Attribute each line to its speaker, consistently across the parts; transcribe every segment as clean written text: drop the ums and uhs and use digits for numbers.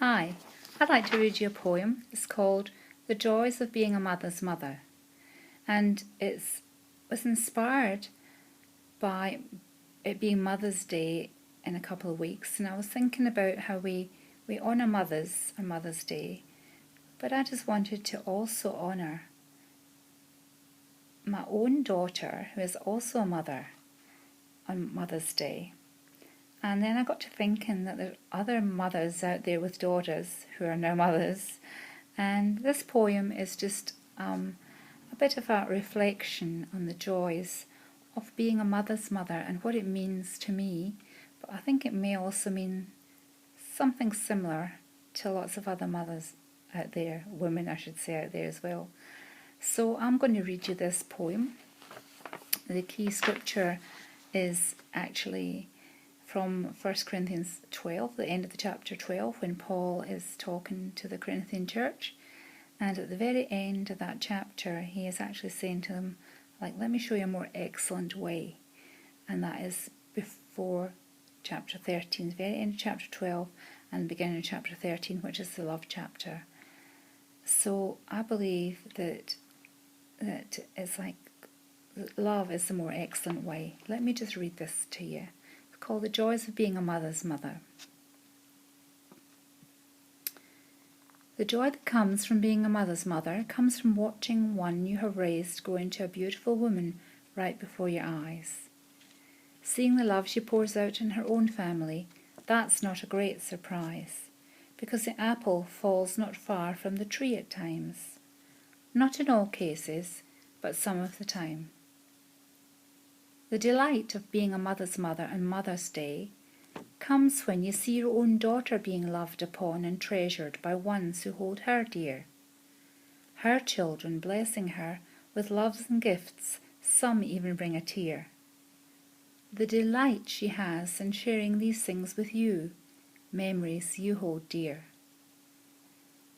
Speaker 1: Hi, I'd like to read you a poem. It's called The Joys of Being a Mother's Mother, and it was inspired by it being Mother's Day in a couple of weeks, and I was thinking about how we honour mothers on Mother's Day, but I just wanted to also honour my own daughter, who is also a mother, on Mother's Day. And then I got to thinking that there are other mothers out there with daughters who are now mothers, and this poem is just a bit of a reflection on the joys of being a mother's mother and what it means to me, but I think it may also mean something similar to lots of other mothers out there, women I should say out there as well. So I'm going to read you this poem. The key scripture is actually from 1 Corinthians 12, the end of the chapter 12, when Paul is talking to the Corinthian church. And at the very end of that chapter, he is actually saying to them, let me show you a more excellent way. And that is before chapter 13, the very end of chapter 12 and the beginning of chapter 13, which is the love chapter. So I believe that it's like love is the more excellent way. Let me just read this to you. Called The Joys of Being a Mother's Mother. The joy that comes from being a mother's mother comes from watching one you have raised grow into a beautiful woman right before your eyes. Seeing the love she pours out in her own family, that's not a great surprise, because the apple falls not far from the tree at times. Not in all cases, but some of the time. The delight of being a mother's mother on Mother's Day comes when you see your own daughter being loved upon and treasured by ones who hold her dear. Her children blessing her with loves and gifts, some even bring a tear. The delight she has in sharing these things with you, memories you hold dear.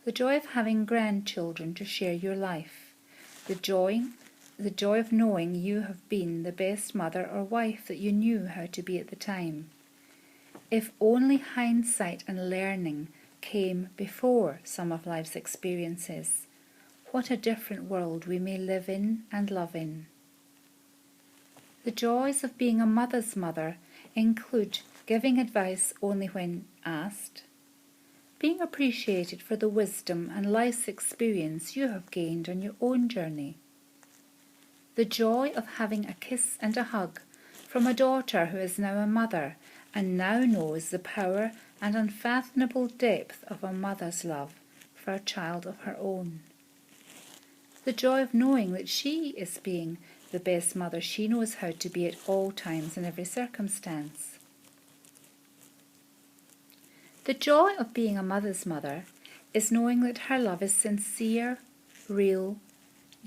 Speaker 1: The joy of having grandchildren to share your life, the joy of knowing you have been the best mother or wife that you knew how to be at the time. If only hindsight and learning came before some of life's experiences, what a different world we may live in and love in. The joys of being a mother's mother include giving advice only when asked, being appreciated for the wisdom and life's experience you have gained on your own journey, the joy of having a kiss and a hug from a daughter who is now a mother and now knows the power and unfathomable depth of a mother's love for a child of her own. The joy of knowing that she is being the best mother she knows how to be at all times in every circumstance. The joy of being a mother's mother is knowing that her love is sincere, real,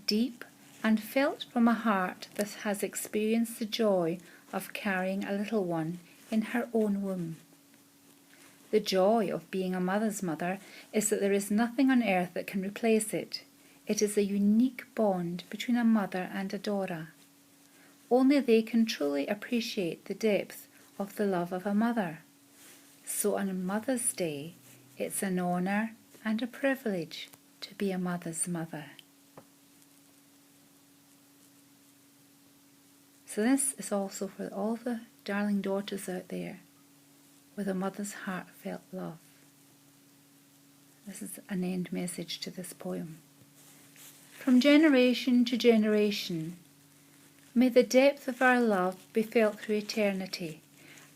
Speaker 1: deep, and felt from a heart that has experienced the joy of carrying a little one in her own womb. The joy of being a mother's mother is that there is nothing on earth that can replace it. It is a unique bond between a mother and a daughter. Only they can truly appreciate the depth of the love of a mother. So on Mother's Day, it's an honour and a privilege to be a mother's mother. So this is also for all the darling daughters out there with a mother's heartfelt love. This is an end message to this poem. From generation to generation, may the depth of our love be felt through eternity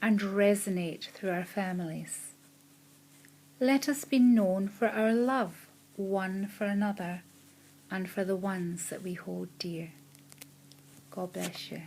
Speaker 1: and resonate through our families. Let us be known for our love one for another and for the ones that we hold dear. God bless you.